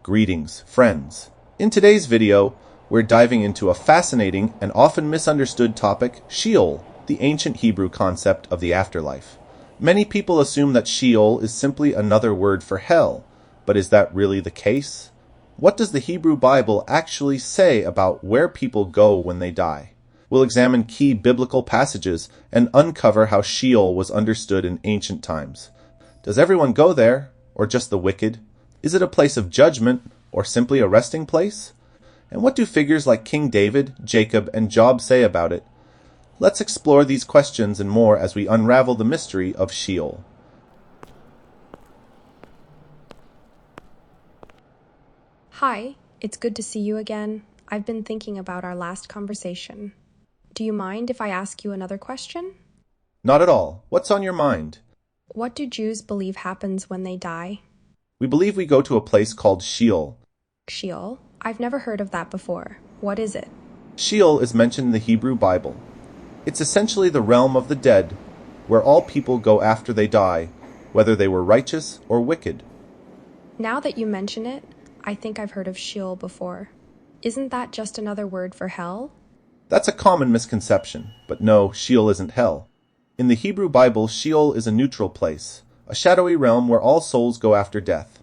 Greetings, friends. In today's video, we're diving into a fascinating and often misunderstood topic, Sheol, the ancient Hebrew concept of the afterlife. Many people assume that Sheol is simply another word for hell, but is that really the case? What does the Hebrew Bible actually say about where people go when they die? We'll examine key biblical passages and uncover how Sheol was understood in ancient times. Does everyone go there, or just the wicked? Is it a place of judgment, or simply a resting place? And what do figures like King David, Jacob, and Job say about it? Let's explore these questions and more as we unravel the mystery of Sheol. Hi, it's good to see you again. I've been thinking about our last conversation. Do you mind if I ask you another question? Not at all. What's on your mind? What do Jews believe happens when they die? We believe we go to a place called Sheol. Sheol? I've never heard of that before. What is it? Sheol is mentioned in the Hebrew Bible. It's essentially the realm of the dead, where all people go after they die, whether they were righteous or wicked. Now that you mention it, I think I've heard of Sheol before. Isn't that just another word for hell? That's a common misconception, but no, Sheol isn't hell. In the Hebrew Bible, Sheol is a neutral place, a shadowy realm where all souls go after death.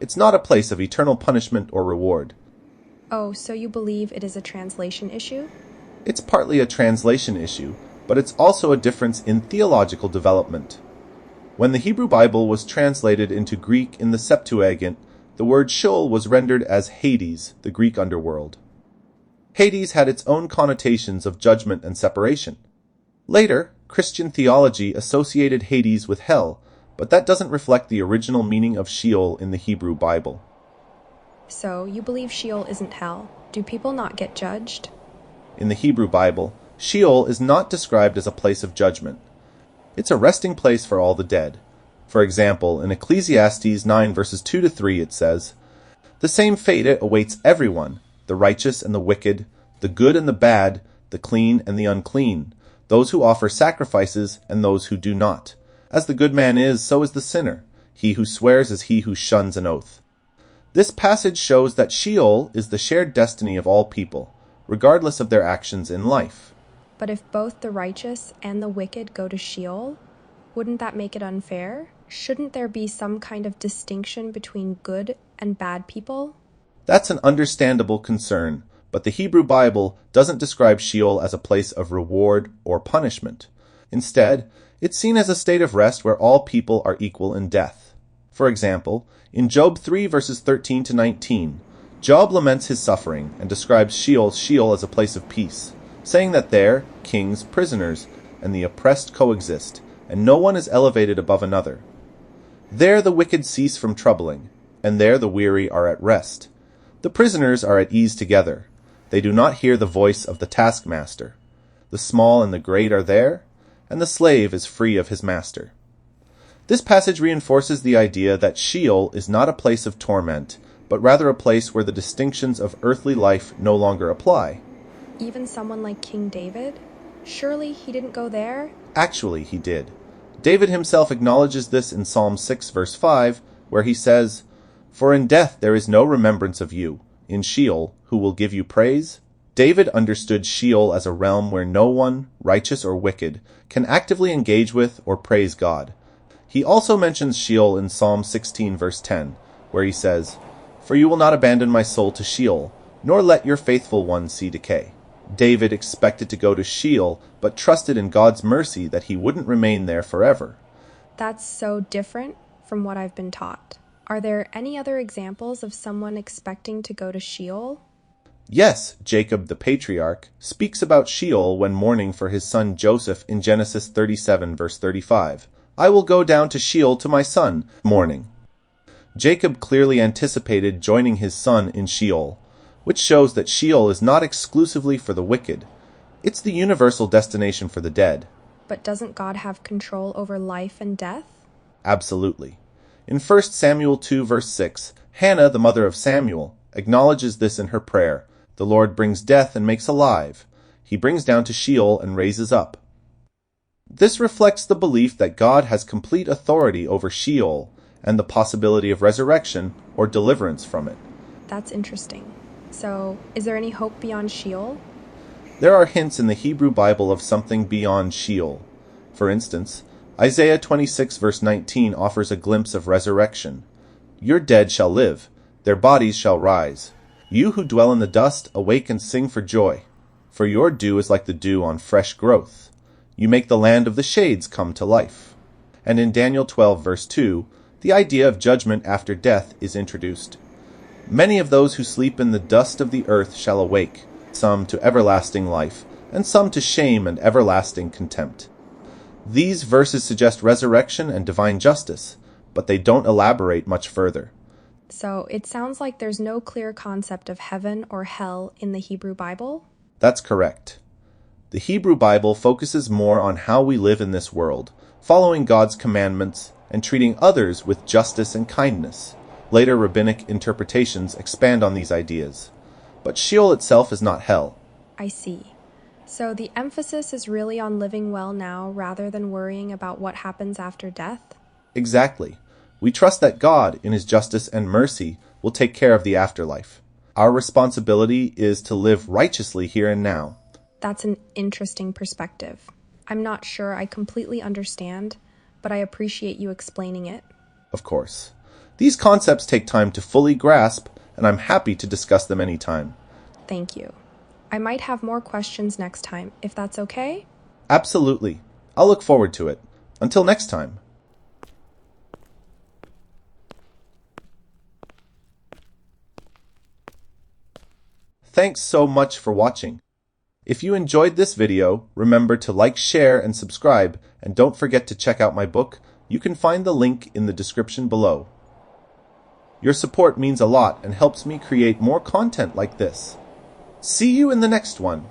It's not a place of eternal punishment or reward. Oh, so you believe it is a translation issue? It's partly a translation issue, but it's also a difference in theological development. When the Hebrew Bible was translated into Greek in the Septuagint, the word Sheol was rendered as Hades, the Greek underworld. Hades had its own connotations of judgment and separation. Later, Christian theology associated Hades with hell, but that doesn't reflect the original meaning of Sheol in the Hebrew Bible. So, you believe Sheol isn't hell. Do people not get judged? In the Hebrew Bible, Sheol is not described as a place of judgment. It's a resting place for all the dead. For example, in Ecclesiastes 9 verses 2 to 3 it says, "The same fate awaits everyone, the righteous and the wicked, the good and the bad, the clean and the unclean, those who offer sacrifices and those who do not. As the good man is, so is the sinner. He who swears is he who shuns an oath." This passage shows that Sheol is the shared destiny of all people, regardless of their actions in life. But if both the righteous and the wicked go to Sheol, wouldn't that make it unfair? Shouldn't there be some kind of distinction between good and bad people? That's an understandable concern, but the Hebrew Bible doesn't describe Sheol as a place of reward or punishment. Instead, it's seen as a state of rest where all people are equal in death. For example, in Job 3 verses 13 to 19, Job laments his suffering and describes Sheol as a place of peace, saying that there, kings, prisoners, and the oppressed coexist, and no one is elevated above another. There the wicked cease from troubling, and there the weary are at rest. The prisoners are at ease together. They do not hear the voice of the taskmaster. The small and the great are there, and the slave is free of his master. This passage reinforces the idea that Sheol is not a place of torment, but rather a place where the distinctions of earthly life no longer apply. Even someone like King David? Surely he didn't go there? Actually, he did. David himself acknowledges this in Psalm 6 verse 5, where he says, "For in death there is no remembrance of you. In Sheol, who will give you praise?" David understood Sheol as a realm where no one, righteous or wicked, can actively engage with or praise God. He also mentions Sheol in Psalm 16 verse 10, where he says, "For you will not abandon my soul to Sheol, nor let your faithful one see decay." David expected to go to Sheol, but trusted in God's mercy that he wouldn't remain there forever. That's so different from what I've been taught. Are there any other examples of someone expecting to go to Sheol? Yes, Jacob the patriarch speaks about Sheol when mourning for his son Joseph in Genesis 37 verse 35. "I will go down to Sheol to my son," mourning. Jacob clearly anticipated joining his son in Sheol, which shows that Sheol is not exclusively for the wicked. It's the universal destination for the dead. But doesn't God have control over life and death? Absolutely. In 1 Samuel 2 verse 6, Hannah, the mother of Samuel, acknowledges this in her prayer. The Lord brings death and makes alive. He brings down to Sheol and raises up. This reflects the belief that God has complete authority over Sheol and the possibility of resurrection or deliverance from it. That's interesting. So, is there any hope beyond Sheol? There are hints in the Hebrew Bible of something beyond Sheol. For instance, Isaiah 26 verse 19 offers a glimpse of resurrection. Your dead shall live, their bodies shall rise. You who dwell in the dust, awake and sing for joy. For your dew is like the dew on fresh growth. You make the land of the shades come to life. And in Daniel 12 verse 2, the idea of judgment after death is introduced. Many of those who sleep in the dust of the earth shall awake, some to everlasting life, and some to shame and everlasting contempt. These verses suggest resurrection and divine justice, but they don't elaborate much further. So, it sounds like there's no clear concept of heaven or hell in the Hebrew Bible? That's correct. The Hebrew Bible focuses more on how we live in this world, following God's commandments and treating others with justice and kindness. Later rabbinic interpretations expand on these ideas. But Sheol itself is not hell. I see. So the emphasis is really on living well now rather than worrying about what happens after death? Exactly. We trust that God, in His justice and mercy, will take care of the afterlife. Our responsibility is to live righteously here and now. That's an interesting perspective. I'm not sure I completely understand, but I appreciate you explaining it. Of course. These concepts take time to fully grasp, and I'm happy to discuss them anytime. Thank you. I might have more questions next time, if that's okay? Absolutely. I'll look forward to it. Until next time. Thanks so much for watching. If you enjoyed this video, remember to like, share, and subscribe, and don't forget to check out my book. You can find the link in the description below. Your support means a lot and helps me create more content like this. See you in the next one.